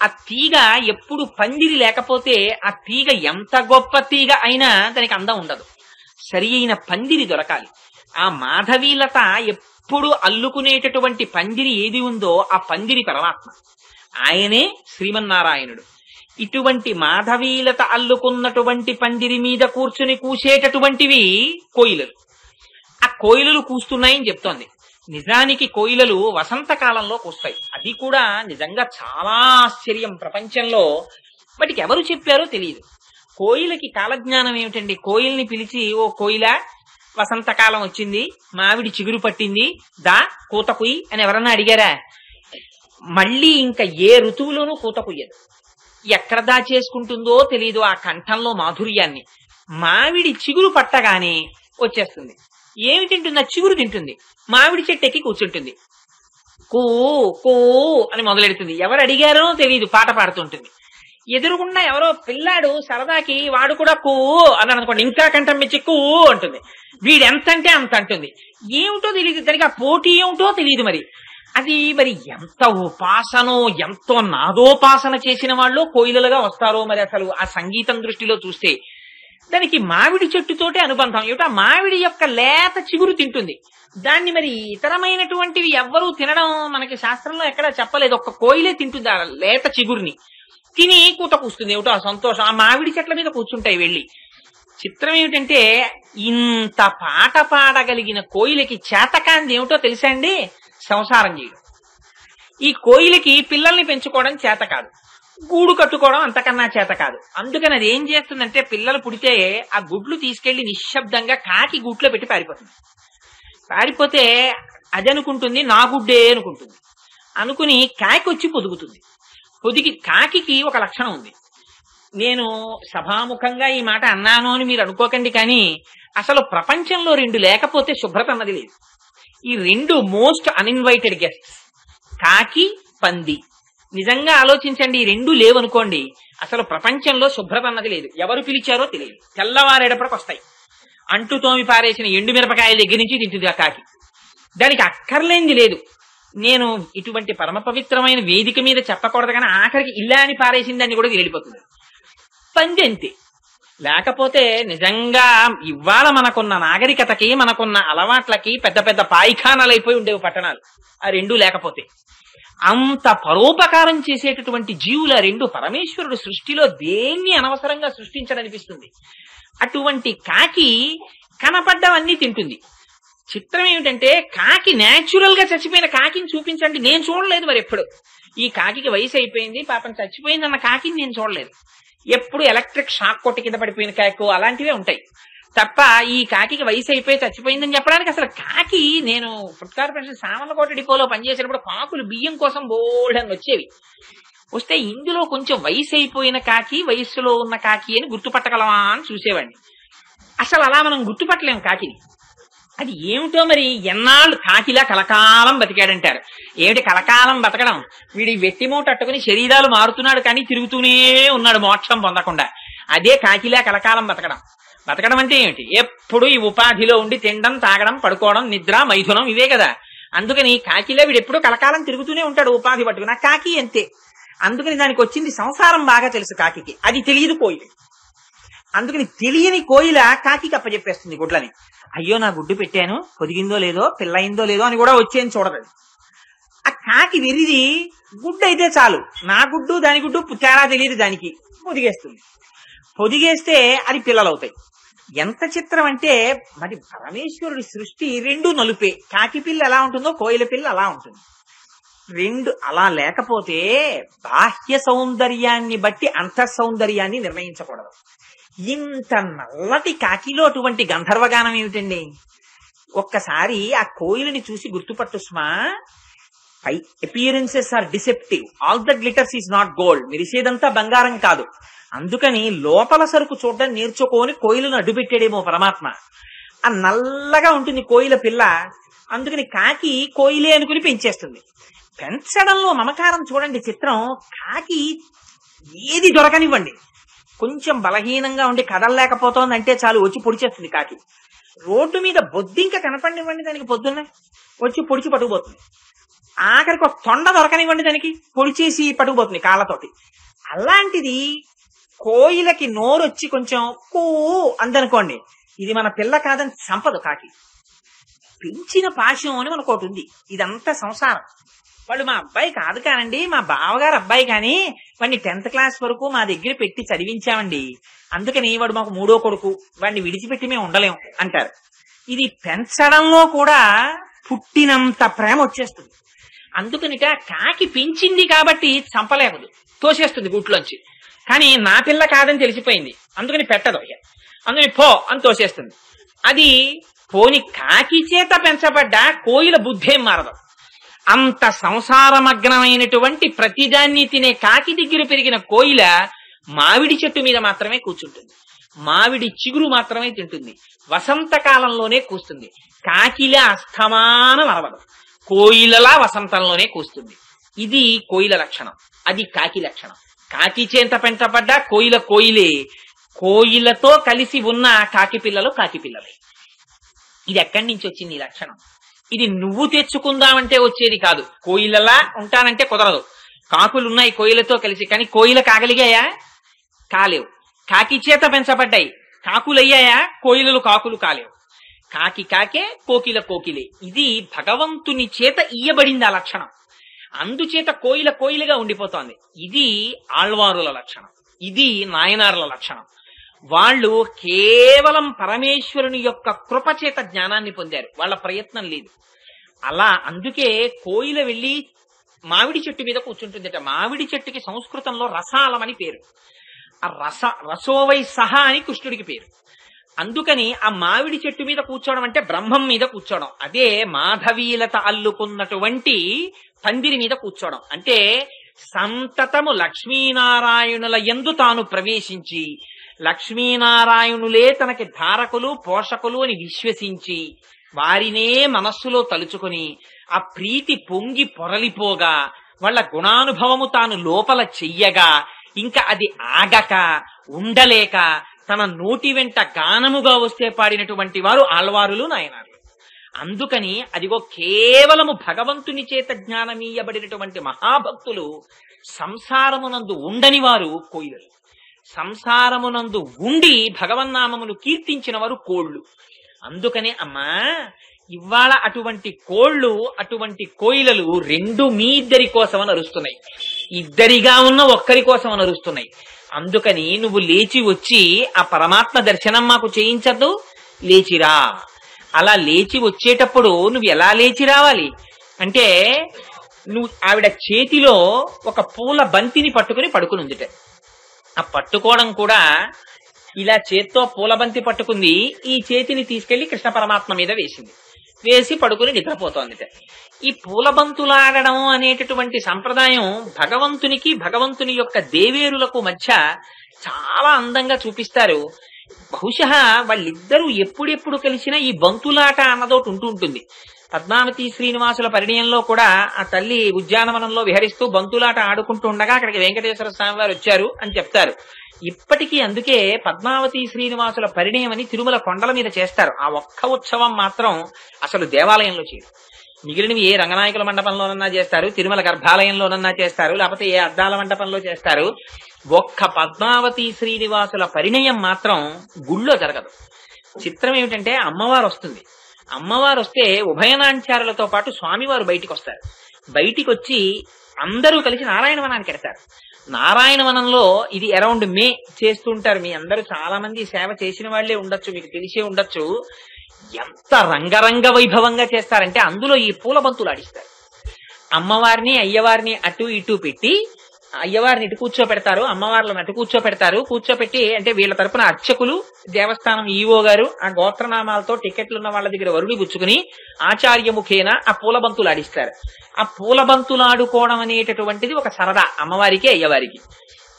ఆ తీగ ఎప్పుడు పందిరి లేకపోతే ఆ తీగ ఎంత గొప్ప తీగ అయినా దానికి అందం ఉండదు. సరి అయిన పందిరి దొరకాలి. ఆ మాధవీలత ఎప్పుడు అల్లుకునేటటువంటి పందిరి ఏది ఉందో ఆ పందిరి పరమాత్మ, ఆయనే శ్రీమన్నారాయణుడు. ఇటువంటి మాధవీలత అల్లుకున్నటువంటి పందిరి మీద కూర్చుని కూసేటటువంటివి కోయిలలు. ఆ కోయిలలు కూస్తున్నాయని చెప్తోంది. నిజానికి కోయిలలు వసంతకాలంలో కూస్తాయి. అది కూడా నిజంగా చాలా ఆశ్చర్యం ప్రపంచంలో. వాటికి ఎవరు చెప్పారో తెలియదు. కోయిలకి కాలజ్ఞానం ఏమిటండి? కోయిల్ని పిలిచి, ఓ కోయిల, వసంతకాలం వచ్చింది, మామిడి చిగురు పట్టింది, దా కూత కుయ్యి అని ఎవరన్నా అడిగారా? మళ్ళీ ఇంకా ఏ ఋతువులోనూ కూత కుయ్యదు. ఎక్కడ దాచేసుకుంటుందో తెలియదు ఆ కంఠంలో మాధుర్యాన్ని. మామిడి చిగురు పట్టగానే వచ్చేస్తుంది. ఏమి తింటుంది? ఆ చిగురు తింటుంది. మామిడి చెట్టు ఎక్కి కూర్చుంటుంది. కూ కూ అని మొదలెడుతుంది. ఎవరు అడిగారో తెలియదు, పాట పాడుతుంటుంది. ఎదురుగుండా ఎవరో పిల్లాడు సరదాకి వాడు కూడా కూ అన్నాడు అనుకోండి, ఇంకా కంఠం మెచ్చి కూ అంటుంది. వీడెంత అంటే అంత అంటుంది. ఏమిటో తెలియదు దానికి, ఆ పోటీ ఏమిటో తెలియదు. అది ఎంత ఉపాసనో, ఎంతో నాదోపాసన చేసిన వాళ్ళు కోయిలలుగా వస్తారో అసలు ఆ సంగీతం దృష్టిలో చూస్తే. దానికి మామిడి చెట్టుతోటే అనుబంధం. ఏమిటో ఆ మామిడి యొక్క లేత చిగురు తింటుంది. దాన్ని ఇతరమైనటువంటివి ఎవ్వరూ తినడం మనకి శాస్త్రంలో ఎక్కడ చెప్పలేదు. ఒక్క కోయిలే తింటుంది ఆ లేత చిగురిని. తిని కూత కూస్తుంది. ఏమిటో ఆ సంతోషం. ఆ మామిడి చెట్ల మీద కూర్చుంటాయి వెళ్ళి. చిత్రం ఏమిటంటే ఇంత పాట పాడగలిగిన కోయిలకి చేతకాంది ఏమిటో తెలుసా అండి? సంసారం చేయడం. ఈ కోయిలకి పిల్లల్ని పెంచుకోవడం చేత కాదు, గూడు కట్టుకోవడం అంతకన్నా చేత కాదు. అందుకని అది ఏం చేస్తుందంటే, పిల్లలు పుడితే ఆ గుడ్లు తీసుకెళ్లి నిశ్శబ్దంగా కాకి గూట్లో పెట్టి పారిపోతుంది. పారిపోతే అది అనుకుంటుంది నా గుడ్డే అనుకుంటుంది. అనుకుని కాకి వచ్చి పొదుగుతుంది. కాకి ఒక లక్షణం ఉంది. నేను సభాముఖంగా ఈ మాట అన్నాను అని మీరు అనుకోకండి, కానీ అసలు ప్రపంచంలో రెండు లేకపోతే శుభ్రత అన్నది లేదు. ఈ రెండు మోస్ట్ అన్ఇన్వైటెడ్ గెస్ట్స్, కాకి, పంది. నిజంగా ఆలోచించండి, ఈ రెండు లేవనుకోండి అసలు ప్రపంచంలో శుభ్రత అన్నది లేదు. ఎవరు పిలిచారో తెలియదు. తెల్లవారేటప్పటికి వస్తాయి. అంటు తోమి పారేసిన ఎండు మిరపకాయల దగ్గర నుంచి తింటుంది ఆ కాకి. దానికి అక్కర్లేంది లేదు. నేను ఇటువంటి పరమ పవిత్రమైన వేదిక మీద చెప్పకూడదు, కానీ ఆఖరికి ఇల్లా అని పారేసిందని కూడా వెళ్ళిపోతుంది. పంది అంతే. లేకపోతే నిజంగా ఇవాళ మనకున్న నాగరికతకి, మనకున్న అలవాట్లకి పెద్ద పెద్ద పాయిఖానాలు అయిపోయి ఉండేవి పట్టణాలు, ఆ రెండు లేకపోతే. అంత పరోపకారం చేసేటటువంటి జీవుల రెండు పరమేశ్వరుడు సృష్టిలో దేన్ని అనవసరంగా సృష్టించడనిపిస్తుంది. అటువంటి కాకి కనపడ్డవన్నీ తింటుంది. చిత్రం ఏమిటంటే, కాకి న్యాచురల్ గా చచ్చిపోయిన కాకిని చూపించండి, నేను చూడలేదు. ఎప్పుడు ఈ కాకి వయసు అయిపోయింది, పాపం చచ్చిపోయింది అన్న కాకిని నేను చూడలేదు. ఎప్పుడు ఎలక్ట్రిక్ షాక్ కొట్టి కింద పడిపోయిన కాకు అలాంటివే ఉంటాయి తప్ప, ఈ కాకి వయసు అయిపోయి చచ్చిపోయిందని చెప్పడానికి అసలు కాకి. నేను ఫుడ్ కార్పొరేషన్ సామర్లకోట డిపోలో పనిచేసినప్పుడు కాకులు బియ్యం కోసం బోల్డని వచ్చేవి. వస్తే ఇందులో కొంచెం వయసు అయిపోయిన కాకి, వయస్సులో ఉన్న కాకి అని గుర్తుపట్టగలమా అని చూసేవాడిని. అసలు అలా మనం గుర్తుపట్టలేము కాకిని. అది ఏమిటో ఎన్నాళ్ళు కాకిలా కలకాలం బతికాడంటారు. ఏమిటి కలకాలం బతకడం? వీడి వెట్టిమూట అట్టుకుని శరీరాలు మారుతున్నాడు కానీ తిరుగుతూనే ఉన్నాడు మోక్షం పొందకుండా. అదే కాకిలా కలకాలం బతకడం. బతకడం అంటే ఏమిటి? ఎప్పుడు ఈ ఉపాధిలో ఉండి తినడం, తాగడం, పడుకోవడం, నిద్ర, మైథునం ఇవే కదా. అందుకని కాకిలా వీడు ఎప్పుడు కలకాలం తిరుగుతూనే ఉంటాడు ఉపాధి పట్టుకుని. కాకి అంతే. అందుకని దానికి వచ్చింది సంసారం బాగా తెలుసు కాకి, అది తెలియదు కోయిల. అందుకని తెలియని కోయిల కాకి అప్పచెప్పేస్తుంది గుడ్లని. అయ్యో నా గుడ్డు పెట్టాను, పొదిగిందో లేదో, పిల్లయిందో లేదో అని కూడా వచ్చేని చూడదు. ఆ కాకి వెరిది గుడ్డు అయితే చాలు, నా గుడ్డు దాని గుడ్డు తేడా తెలియదు దానికి, పొదిగేస్తుంది. పొదిగేస్తే అది పిల్లలవుతాయి. ఎంత చిత్రం అంటే పరమేశ్వరుడి సృష్టి రెండు నలుపే. కాకి పిల్ల ఎలా ఉంటుందో కోయిల పిల్ల అలా ఉంటుంది. రెండు అలా లేకపోతే బాహ్య సౌందర్యాన్ని బట్టి అంతః సౌందర్యాన్ని నిర్ణయించకూడదు. ఇంత నల్లటి కాకిలో అటువంటి గంధర్వగానం ఏమిటండి? ఒక్కసారి ఆ కోయిలని చూసి గుర్తుపట్టు స్మా, appearances are deceptive, all the glitters is not gold, మెరిసేదంతా బంగారం కాదు. అందుకని లోపల సరుకు చూడడం నేర్చుకొని కోయిలను అడ్డుపెట్టాడేమో పరమాత్మ. ఆ నల్లగా ఉంటుంది కోయిల పిల్ల, అందుకని కాకి కోయిలే అనుకుని పెంచేస్తుంది. పెంచడంలో మమకారం చూడండి చిత్రం. కాకి ఏది దొరకనివ్వండి, కొంచెం బలహీనంగా ఉండి కదలలేకపోతోంది అంటే చాలు వచ్చి పొడిచేస్తుంది. కాకి రోడ్డు మీద బొద్దింక కనపడినివ్వండి దానికి, పొద్దున్నే వచ్చి పొడిచి పట్టుకుపోతుంది. ఆఖరికి ఒక తొండ దొరకనివ్వండి దానికి, పొడిచేసి పట్టుకుపోతుంది కాళ్ళతోటి. అలాంటిది కోయిలకి నోరొచ్చి కొంచెం కూ అందనుకోండి, ఇది మన పిల్ల కాదని సంపదు. కాకి పెంచిన పాశం అని మనకు ఒకటి ఉంది. ఇదంతా సంసారం. వాళ్ళు మా అబ్బాయి కాదు కానండి, మా బావగారు అబ్బాయి, కానీ వాడిని 10th క్లాస్ వరకు మా దగ్గర పెట్టి చదివించామండి, అందుకని వాడు మాకు 3వ కొడుకు, వాడిని విడిచిపెట్టి మేము ఉండలేం అంటారు. ఇది పెంచడంలో కూడా పుట్టినంత ప్రేమ వచ్చేస్తుంది. అందుకనిట కాకి పెంచింది కాబట్టి చంపలేకదు, తోసేస్తుంది గూట్లోంచి. కానీ నా పిల్ల కాదని తెలిసిపోయింది, అందుకని పెట్టదు, అందుకని పో అని తోసేస్తుంది. అది పోని కాకి చేత పెంచబడ్డా కోయిల బుద్ధేం మారదు. అంత సంసారమగ్నమైనటువంటి ప్రతిదాన్ని తినే కాకి దగ్గర పెరిగిన కోయిల మామిడి చెట్టు మీద మాత్రమే కూర్చుంటుంది, మామిడి చిగురు మాత్రమే తింటుంది, వసంతకాలంలోనే కూస్తుంది. కాకిలా అస్తమానం అరవదు, కోయిలలా వసంతంలోనే కూస్తుంది. ఇది కోయిల లక్షణం, అది కాకి లక్షణం. కాకి చేత పెంచబడ్డా కోయిల కోయిలే, కోయిలతో కలిసి ఉన్న కాకి పిల్లలు కాకి పిల్లలే. ఇది ఎక్కడి నుంచి వచ్చింది ఈ లక్షణం? ఇది నువ్వు తెచ్చుకుందామంటే వచ్చేది కాదు. కోయిలలా ఉంటానంటే కుదరదు. కాకులున్నాయి కోయిలతో కలిసి, కానీ కోయిల కాగలిగాయా? కాలేవు. కాకి చేత పెంచబడ్డాయి, కాకులయ్యాయా? కోయిలలు కాకులు కాలేవు. కాకి కాకే, కోకిల కోకిలే. ఇది భగవంతుని చేత ఇయ్యబడింది ఆ లక్షణం. అందుచేత కోయిల కోయిలగా ఉండిపోతోంది. ఇది ఆళ్వారుల లక్షణం, ఇది నాయనార్ల లక్షణం. వాళ్ళు కేవలం పరమేశ్వరుని యొక్క కృపచేత జ్ఞానాన్ని పొందారు, వాళ్ళ ప్రయత్నం లేదు. అలా అందుకే కోయిల వెళ్ళి మామిడి చెట్టు మీద కూర్చుంటుందట. మామిడి చెట్టుకి సంస్కృతంలో రసాలమని పేరు. ఆ రసోవై సహా అని కృష్ణుడికి పేరు. అందుకని ఆ మామిడి చెట్టు మీద కూర్చోవడం అంటే బ్రహ్మం మీద కూర్చోవడం. అదే మాధవీలత అల్లుకున్నటువంటి పందిరి మీద కూర్చోవడం అంటే సంతతము లక్ష్మీనారాయణుల యందు తాను ప్రవేశించి, లక్ష్మీనారాయణులే తనకి ధారకులు పోషకులు అని విశ్వసించి, వారినే మనస్సులో తలుచుకుని ఆ ప్రీతి పొంగి పొరలిపోగా, వాళ్ళ గుణానుభవము తాను లోపల చెయ్యగా, ఇంకా అది ఆగక ఉండలేక తన నోటి వెంట గానముగా వస్తే పాడినటువంటి వారు ఆళ్వారులు నాయనార్లు. అందుకని అదిగో కేవలము భగవంతుని చేత జ్ఞానమీయబడినటువంటి మహాభక్తులు, సంసారమునందు ఉండని వారు కోయిలలు, సంసారమునందు ఉండి భగవన్నామమును కీర్తించిన వారు కోళ్లు. అందుకనే అమ్మా ఇవాళ అటువంటి కోళ్లు, అటువంటి కోయిలలు రెండు మీ ఇద్దరి కోసం అరుస్తున్నాయి, ఇద్దరిగా ఉన్న ఒక్కరి కోసం అరుస్తున్నాయి. అందుకని నువ్వు లేచి వచ్చి ఆ పరమాత్మ దర్శనం మాకు చేయించద్దు, లేచిరా. అలా లేచి వచ్చేటప్పుడు నువ్వు ఎలా లేచి రావాలి అంటే, నువ్వు ఆవిడ చేతిలో ఒక పూల బంతిని పట్టుకుని పడుకునుందిట. ఆ పట్టుకోవడం కూడా ఇలా చేత్తో పూలబంతి పట్టుకుంది, ఈ చేతిని తీసుకెళ్లి కృష్ణ పరమాత్మ మీద వేసింది, వేసి పడుకుని నిద్రపోతోందిట. ఈ పూలబంతులాడడం అనేటటువంటి సంప్రదాయం భగవంతునికి, భగవంతుని యొక్క దేవేరులకు మధ్య చాలా అందంగా చూపిస్తారు. బహుశా వాళ్ళిద్దరూ ఎప్పుడెప్పుడు కలిసినా ఈ బంతులాట అన్నదోటి ఉంటుంది. పద్మావతి శ్రీనివాసుల పరిణయంలో కూడా ఆ తల్లి ఉద్యానవనంలో విహరిస్తూ బంతులాట ఆడుకుంటూ ఉండగా అక్కడికి వెంకటేశ్వర స్వామి వారు వచ్చారు అని చెప్తారు. ఇప్పటికీ అందుకే పద్మావతి శ్రీనివాసుల పరిణయం అని తిరుమల కొండల మీద చేస్తారు. ఆ ఒక్క ఉత్సవం మాత్రం అసలు దేవాలయంలో చేయరు. మిగిలినవి ఏ రంగనాయకుల మండపంలోనన్నా చేస్తారు, తిరుమల గర్భాలయంలోనన్నా చేస్తారు, లేకపోతే ఏ అద్దాల మండపంలో చేస్తారు. ఒక్క పద్మావతి శ్రీనివాసుల పరిణయం మాత్రం గుళ్ళో జరగదు. చిత్రం ఏమిటంటే అమ్మవారు వస్తుంది. అమ్మవారు వస్తే ఉభయనాంచారులతో పాటు స్వామివారు బయటికి వస్తారు. బయటికి వచ్చి అందరూ కలిసి నారాయణవనానికి వెడతారు. నారాయణవనంలో ఇది అరౌండ్ మే చేస్తుంటారు. మీ అందరూ చాలా మంది సేవ చేసిన వాళ్లే ఉండొచ్చు, మీకు తెలిసే ఉండొచ్చు. ఎంత రంగరంగ వైభవంగా చేస్తారంటే అందులో ఈ పూల బంతులు ఆడిస్తారు. అమ్మవారిని అయ్యవారిని అటు ఇటు పెట్టి అయ్యవారిని ఇటు కూర్చోపెడతారు, అమ్మవార్లను అటు కూర్చోపెడతారు. కూర్చోపెట్టి అంటే వీళ్ళ తరపున అర్చకులు, దేవస్థానం ఈవో గారు ఆ గోత్రనామాలతో టికెట్లు ఉన్న వాళ్ళ దగ్గర వరుడి గుచ్చుకుని ఆచార్యముఖేన ఆ పూలబంతులు ఆడిస్తారు. ఆ పూలబంతులు ఆడుకోవడం అనేటటువంటిది ఒక సరదా అమ్మవారికి అయ్యవారికి.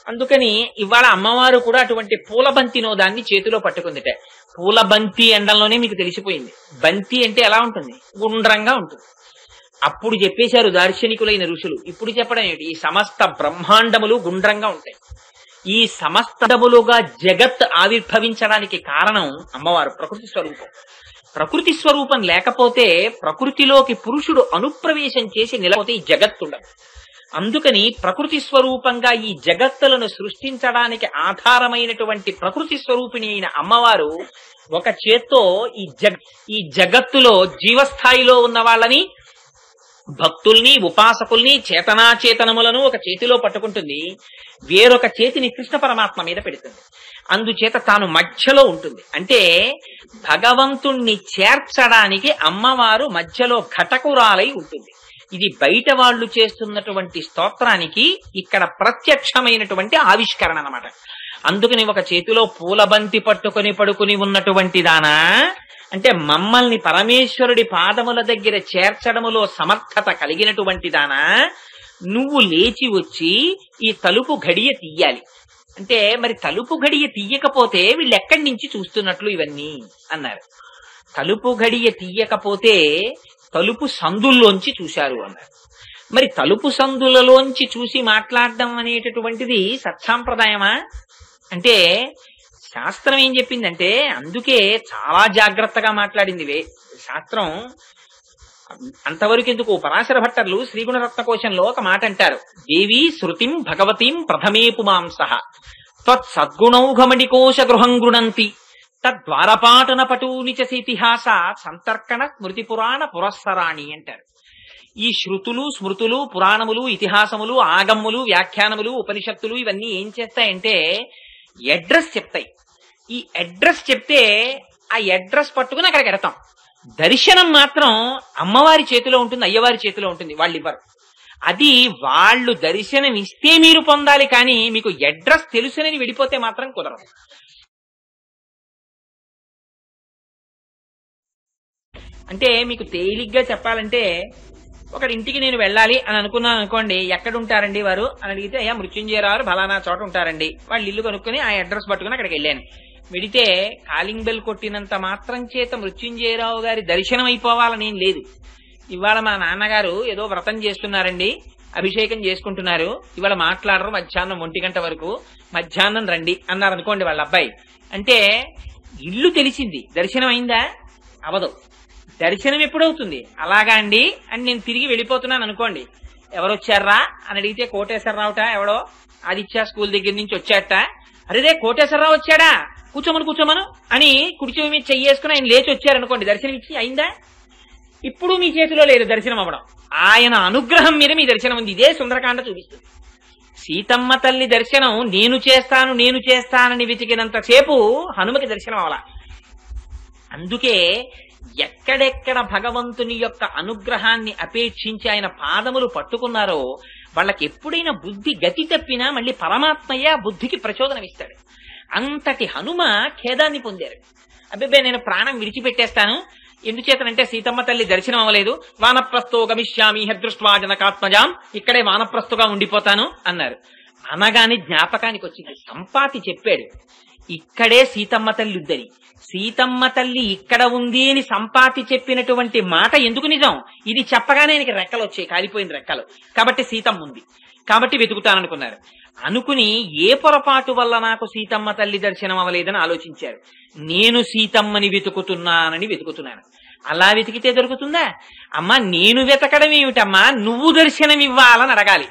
అందుకని ఇవాళ అమ్మవారు కూడా అటువంటి పూలబంతి నోదాన్ని చేతిలో పట్టుకుందిట. పూలబంతి ఎండంలోనే మీకు తెలిసిపోయింది. బంతి అంటే ఎలా ఉంటుంది? గుండ్రంగా ఉంటుంది. అప్పుడు చెప్పేశారు దార్శనికులైన ఋషులు. ఇప్పుడు చెప్పడం ఏంటి? ఈ సమస్త బ్రహ్మాండములు గుండ్రంగా ఉంటాయి. ఈ సమస్తములుగా జగత్ ఆవిర్భవించడానికి కారణం అమ్మవారు ప్రకృతి స్వరూపం. ప్రకృతి స్వరూపం లేకపోతే ప్రకృతిలోకి పురుషుడు అనుప్రవేశం చేసి నిలబోతే ఈ జగత్తుండదు. అందుకని ప్రకృతి స్వరూపంగా ఈ జగత్తులను సృష్టించడానికి ఆధారమైనటువంటి ప్రకృతి స్వరూపిణి అయిన అమ్మవారు ఒక చేత్తో ఈ జగత్తులో జీవస్థాయిలో ఉన్న వాళ్ళని, భక్తుల్ని, ఉపాసకుల్ని, చేతనాచేతనములను ఒక చేతిలో పట్టుకుంటుంది. వేరొక చేతిని కృష్ణ పరమాత్మ మీద పెడుతుంది. అందుచేత తాను మధ్యలో ఉంటుంది. అంటే భగవంతుణ్ణి చేర్చడానికి అమ్మవారు మధ్యలో ఘటకురాలై ఉంటుంది. ఇది బయట వాళ్ళు చేస్తున్నటువంటి స్తోత్రానికి ఇక్కడ ప్రత్యక్షమైనటువంటి ఆవిష్కరణ అన్నమాట. అందుకని ఒక చేతిలో పూలబంతి పట్టుకొని పడుకుని ఉన్నటువంటి దానా అంటే మమ్మల్ని పరమేశ్వరుడి పాదముల దగ్గర చేర్చడములో సమర్థత కలిగినటువంటి దానా, నువ్వు లేచి వచ్చి ఈ తలుపు గడియ తీయాలి. అంటే మరి తలుపు గడియ తీయకపోతే వీళ్ళు ఎక్కడి నుంచి చూస్తున్నట్లు ఇవన్నీ అన్నారు. తలుపు గడియ తీయకపోతే తలుపు సందుల్లోంచి చూశారు అన్నారు. మరి తలుపు సందులలోంచి చూసి మాట్లాడడం అనేటటువంటిది సత్సాంప్రదాయమా అంటే శాస్త్రం ఏం చెప్పిందంటే అందుకే చాలా జాగ్రత్తగా మాట్లాడింది శాస్త్రం. అంతవరకు ఎందుకు, పరాశర భట్టర్లు శ్రీగుణరత్న కోశంలో ఒక మాట అంటారు. దేవీ శృతిం భగవతీం ప్రథమే పుమాంసః త్వత్ సద్గుణౌఘమణికోశ గృహం గృణంతి తద్వారపాటన పటూని చ ఇతిహాస సంతర్కణ స్మృతి పురాణ పురస్సరాణి అంటారు. ఈ శృతులు, స్మృతులు, పురాణములు, ఇతిహాసములు, ఆగమ్ములు, వ్యాఖ్యానములు, ఉపనిషత్తులు ఇవన్నీ ఏం చేస్తాయంటే అడ్రస్ చెప్తాయి. ఈ అడ్రస్ చెప్తే ఆ అడ్రస్ పట్టుకుని అక్కడికి ఎడతాం. దర్శనం మాత్రం అమ్మవారి చేతిలో ఉంటుంది, అయ్యవారి చేతిలో ఉంటుంది. వాళ్ళు ఇవ్వరు. అది వాళ్ళు దర్శనం ఇస్తే మీరు పొందాలి, కానీ మీకు అడ్రస్ తెలుసునని విడిపోతే మాత్రం కుదరదు. అంటే మీకు తేలిగ్గా చెప్పాలంటే ఒకటి ఇంటికి నేను వెళ్ళాలి అని అనుకున్నాను అనుకోండి, ఎక్కడుంటారండి వారు అని అడిగితే అయ్యా మృత్యుంజయరావు ఫలానా చోట ఉంటారండి. వాళ్ళు ఇల్లు కనుక్కొని ఆ అడ్రస్ పట్టుకుని అక్కడికి వెళ్ళాను. వెడితే కాలింగ్ బెల్ కొట్టినంత మాత్రం చేత మృత్యుంజయరావు గారి దర్శనం అయిపోవాలని ఏం లేదు. ఇవాళ మా నాన్నగారు ఏదో వ్రతం చేస్తున్నారండి, అభిషేకం చేసుకుంటున్నారు, ఇవాళ మాట్లాడరు మధ్యాహ్నం 1 గంట వరకు, మధ్యాహ్నం రండి అన్నారు అనుకోండి వాళ్ళ అబ్బాయి. అంటే ఇల్లు తెలిసింది, దర్శనం అయిందా? అవదు. దర్శనం ఎప్పుడవుతుంది? అలాగా అండి అని నేను తిరిగి వెళ్ళిపోతున్నాను అనుకోండి, ఎవరు వచ్చారా అని అడిగితే కోటేశ్వరరావుట ఎవడో ఆదిత్య స్కూల్ దగ్గర నుంచి వచ్చాట. అరేదే కోటేశ్వరరావు వచ్చాడా, కూర్చోమను అని కుడిచెవి మీద చెయ్యేసుకుని ఆయన లేచి వచ్చారనుకోండి, దర్శనం ఇచ్చి అయిందా? ఇప్పుడు మీ చేతిలో లేదు దర్శనం అవ్వడం, ఆయన అనుగ్రహం మీద మీ దర్శనం ఉంది. ఇదే సుందరకాండ చూపిస్తుంది. సీతమ్మ తల్లి దర్శనం నేను చేస్తానని వెతికినంతసేపు హనుమకి దర్శనం అవలా. అందుకే ఎక్కడెక్కడ భగవంతుని యొక్క అనుగ్రహాన్ని అపేక్షించి ఆయన పాదములు పట్టుకున్నారో వాళ్ళకి ఎప్పుడైనా బుద్ధి గతి తప్పినా మళ్ళీ పరమాత్మయ్య బుద్ధికి ప్రచోదనమిస్తాడు. అంతటి హనుమ ఖేదాన్ని పొందారు. అబ్బే నేను ప్రాణం విడిచిపెట్టేస్తాను, ఎందుచేతనంటే సీతమ్మ తల్లి దర్శనం అవ్వలేదు, వానప్రస్థో గమిష్యామి హదృష్ట్వా జనకాత్మజాం, ఇక్కడే వానప్రస్థుగా ఉండిపోతాను అన్నారు. అనగానే జ్ఞాపకానికి వచ్చింది, సంపాతి చెప్పాడు ఇక్కడే సీతమ్మ తల్లి ఉందని. సీతమ్మ తల్లి ఇక్కడ ఉంది అని సంపాతి చెప్పినటువంటి మాట ఎందుకు నిజం? ఇది చెప్పగానే ఆయనకి రెక్కలు వచ్చాయి, కాలిపోయిన రెక్కలు. కాబట్టి సీతమ్మ ఉంది, కాబట్టి వెతుకుతాననుకున్నారు. అనుకుని ఏ పొరపాటు వల్ల నాకు సీతమ్మ తల్లి దర్శనం అవ్వలేదని ఆలోచించారు. నేను సీతమ్మని వెతుకుతున్నాను. అలా వెతికితే దొరుకుతుందా? అమ్మా నేను వెతకడం ఏమిటమ్మా, నువ్వు దర్శనం ఇవ్వాలని అడగాలి.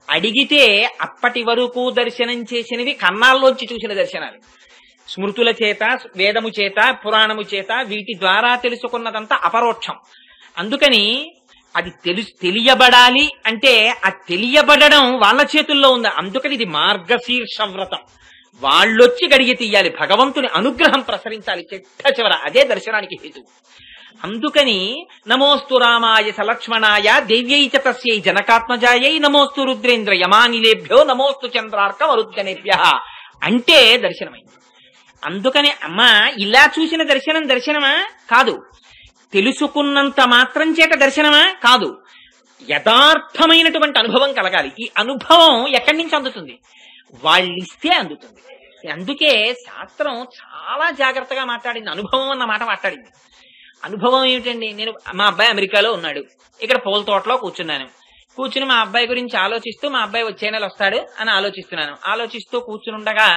అడిగితే అప్పటి వరకు దర్శనం చేసినవి కన్నాల్లోంచి చూసిన దర్శనాలు, స్మృతుల చేత, వేదము చేత, పురాణము చేత, వీటి ద్వారా తెలుసుకున్నదంతా అపరోక్షం. అందుకని అది తెలియబడాలి అంటే ఆ తెలియబడడం వాళ్ళ చేతుల్లో ఉంది. అందుకని ఇది మార్గశీర్ష వ్రతం. వాళ్ళొచ్చి గడిగి తీయాలి, భగవంతుని అనుగ్రహం ప్రసరించాలి చిట్ట చివర. అదే దర్శనానికి హేతు. అందుకని నమోస్తు రామాయ సలక్ష్మణాయ దేవ్యై చ తస్యై జనకాత్మజాయై నమోస్తు రుద్రేంద్ర యమానిలేభ్యో నమోస్తు చంద్రార్క వరుద్గనేభ్య అంటే దర్శనమైంది. అందుకని అమ్మా ఇలా చూసిన దర్శనమా కాదు, తెలుసుకున్నంత మాత్రం చేత దర్శనమా కాదు, యథార్థమైనటువంటి అనుభవం కలగాలి. ఈ అనుభవం ఎక్కడి నుంచి అందుతుంది? వాళ్ళిస్తే అందుతుంది. అందుకే శాస్త్రం చాలా జాగ్రత్తగా మాట్లాడింది. అనుభవం అన్న మాట మాట్లాడింది. అనుభవం ఏమిటండి? నేను మా అబ్బాయి అమెరికాలో ఉన్నాడు, ఇక్కడ పూల తోటలో కూర్చుని మా అబ్బాయి గురించి ఆలోచిస్తూ మా అబ్బాయి వచ్చే నెల వస్తాడు అని ఆలోచిస్తూ కూర్చునుండగా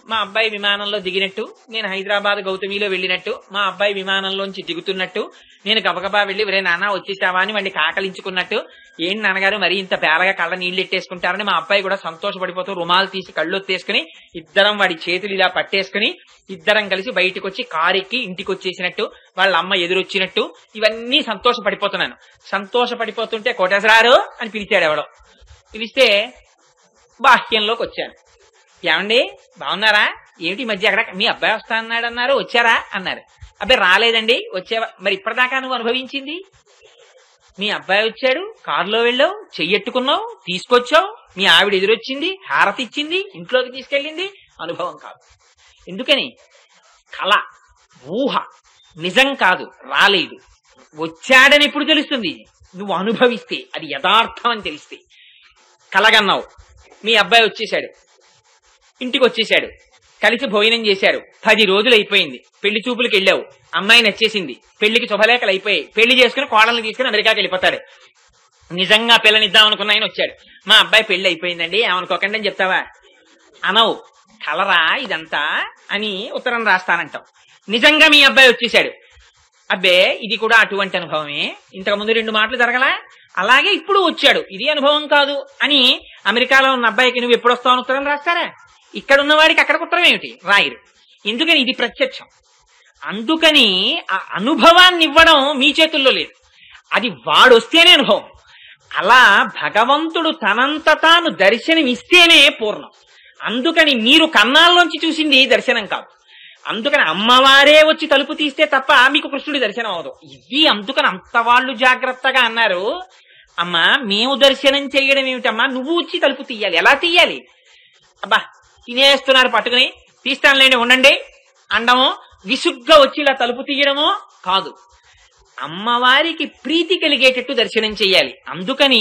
మా అబ్బాయి విమానంలో దిగినట్టు, నేను హైదరాబాద్ గౌతమిలో వెళ్ళినట్టు, మా అబ్బాయి విమానంలోంచి దిగుతున్నట్టు, నేను గబగబా వెళ్ళి ఒరే నాన్న వచ్చేసావా అని వాడిని కాకలించుకున్నట్టు, ఏంటి నాన్నగారు మరి ఇంత పేలగా కళ్ళ నీళ్లు ఎట్టేసుకుంటారని మా అబ్బాయి కూడా సంతోషపడిపోతూ రుమాలు తీసి కళ్ళు ఒత్తేసుకుని ఇద్దరం వాడి చేతులు ఇలా పట్టేసుకుని ఇద్దరం కలిసి బయటకు వచ్చి కారెక్కి ఇంటికి వచ్చేసినట్టు, వాళ్ళ అమ్మ ఎదురొచ్చినట్టు, ఇవన్నీ సంతోషపడిపోతున్నాను. సంతోషపడిపోతుంటే కోటేశ్వరారు అని పిలిచాడు ఎవడో. పిలిస్తే బాహ్యంలోకి వచ్చాను. ఏమండి బాగున్నారా? ఏమిటి మధ్య అక్కడ మీ అబ్బాయి వస్తా అన్నాడు అన్నారు, వచ్చారా అన్నారు. అబ్బాయి రాలేదండి. వచ్చావా? మరి ఇప్పటిదాకా నువ్వు అనుభవించింది మీ అబ్బాయి వచ్చాడు, కారులో వెళ్ళావు, చెయ్యెట్టుకున్నావు, తీసుకొచ్చావు, మీ ఆవిడ ఎదురొచ్చింది, హారతి ఇచ్చింది, ఇంట్లోకి తీసుకెళ్ళింది. అనుభవం కాదు. ఎందుకని? కళ, ఊహ, నిజం కాదు, రాలేదు. వచ్చాడని ఎప్పుడు తెలుస్తుంది? నువ్వు అనుభవిస్తే, అది యథార్థం అని తెలిస్తే. కలగన్నావు, మీ అబ్బాయి వచ్చేసాడు, ఇంటికి వచ్చేసాడు, కలిసి భోజనం చేశారు, 10 రోజులు అయిపోయింది, పెళ్లి చూపులకు వెళ్ళావు, అమ్మాయి నచ్చేసింది, పెళ్లికి శుభలేఖలు అయిపోయాయి, పెళ్లి చేసుకుని కోడల్ని తీసుకుని అమెరికాకి వెళ్ళిపోతాడు. నిజంగా పిల్లనిద్దాం అనుకున్న ఆయన వచ్చాడు, మా అబ్బాయి పెళ్లి అయిపోయిందండి ఏమనుకోకండి అని చెప్తావా? అనవు. కలరా ఇదంతా అని ఉత్తరం రాస్తానంటావు. నిజంగా మీ అబ్బాయి వచ్చేసాడు, అబ్బే ఇది కూడా అటువంటి అనుభవమే, ఇంతకు ముందు 2 మాటలు జరగలా, అలాగే ఇప్పుడు వచ్చాడు, ఇది అనుభవం కాదు అని అమెరికాలో ఉన్న అబ్బాయికి నువ్వు ఎప్పుడు వస్తావు అని ఉత్తరం రాస్తారా? ఇక్కడ ఉన్నవాడికి అక్కడికి ఉత్తరం ఏమిటి? రాయరు. ఎందుకని? ఇది ప్రత్యక్షం. అందుకని ఆ అనుభవాన్ని ఇవ్వడం మీ చేతుల్లో లేదు, అది వాడొస్తేనే అనుభవం. అలా భగవంతుడు తనంత తాను దర్శనమిస్తేనే పూర్ణం. అందుకని మీరు కన్నాల్లోంచి చూసింది దర్శనం కాదు. అందుకని అమ్మవారే వచ్చి తలుపు తీస్తే తప్ప మీకు కృష్ణుడి దర్శనం అవదు. ఇది అందుకని అంత వాళ్ళు జాగ్రత్తగా అన్నారు, అమ్మా మేము దర్శనం చేయడం ఏమిటమ్మా, నువ్వు వచ్చి తలుపు తీయాలి. ఎలా తీయాలి? అబ్బా తినేస్తున్నారు పట్టుకుని తీస్తానులేండి ఉండండి అండమో, విసుగ్గా వచ్చి ఇలా తలుపు తీయడమో కాదు. అమ్మవారికి ప్రీతి కలిగేటట్టు దర్శనం చెయ్యాలి. అందుకని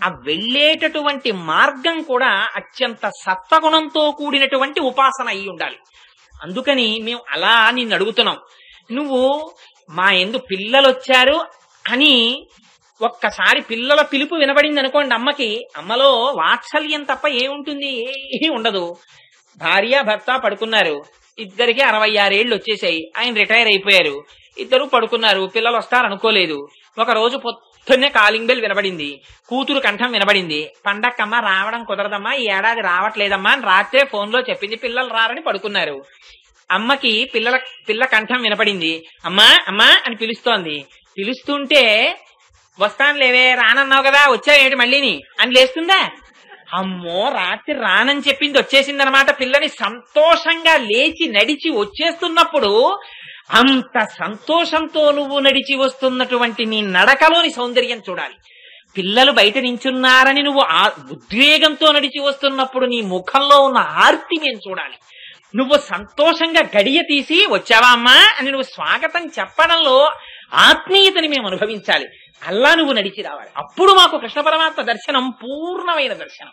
ఆ వెళ్ళేటటువంటి మార్గం కూడా అత్యంత సత్వగుణంతో కూడినటువంటి ఉపాసన అయి ఉండాలి. అందుకని మేము అలా నిన్ను అడుగుతున్నాం. నువ్వు మా ఎందు పిల్లలు వచ్చారు అని ఒక్కసారి పిల్లల పిలుపు వినబడింది అనుకోండి అమ్మకి, అమ్మలో వాత్సల్యం తప్ప ఏముంటుంది? ఏమీ ఉండదు. భార్య భర్త పడుకున్నారు, ఇద్దరికి 66 ఏళ్ళు వచ్చేసాయి, ఆయన రిటైర్ అయిపోయారు, ఇద్దరు పడుకున్నారు, పిల్లలు వస్తారు అనుకోలేదు. ఒక రోజు పొద్దున్నే కాలింగ్ బెల్ వినబడింది, కూతురు కంఠం వినబడింది, పండక్కమ్మ రావడం కుదరదమ్మా, ఈ ఏడాది రావట్లేదమ్మా అని రాత్రే ఫోన్లో చెప్పింది, పిల్లలు రారని పడుకున్నారు. అమ్మకి పిల్ల కంఠం వినపడింది, అమ్మా అమ్మా అని పిలుస్తోంది. పిలుస్తుంటే వస్తాను లేవే రానన్నావు కదా వచ్చావేంటి మళ్ళీని అని లేస్తుందా? అమ్మో రాత్రి రానని చెప్పింది వచ్చేసిందనమాట. పిల్లని సంతోషంగా లేచి నడిచి వచ్చేస్తున్నప్పుడు అంత సంతోషంతో నువ్వు నడిచి వస్తున్నటువంటి నీ నడకలోని సౌందర్యం చూడాలి. పిల్లలు బయట నించున్నారని నువ్వు ఆ ఉద్వేగంతో నడిచి వస్తున్నప్పుడు నీ ముఖంలో ఉన్న ఆర్తి మేము చూడాలి. నువ్వు సంతోషంగా గడియ తీసి వచ్చావా అమ్మా అని నువ్వు స్వాగతం చెప్పడంలో ఆత్మీయతని మేము అనుభవించాలి. అల్లా నువ్వు నడిచి రావాలి. అప్పుడు మాకు కృష్ణ పరమాత్మ దర్శనం పూర్ణమైన దర్శనం.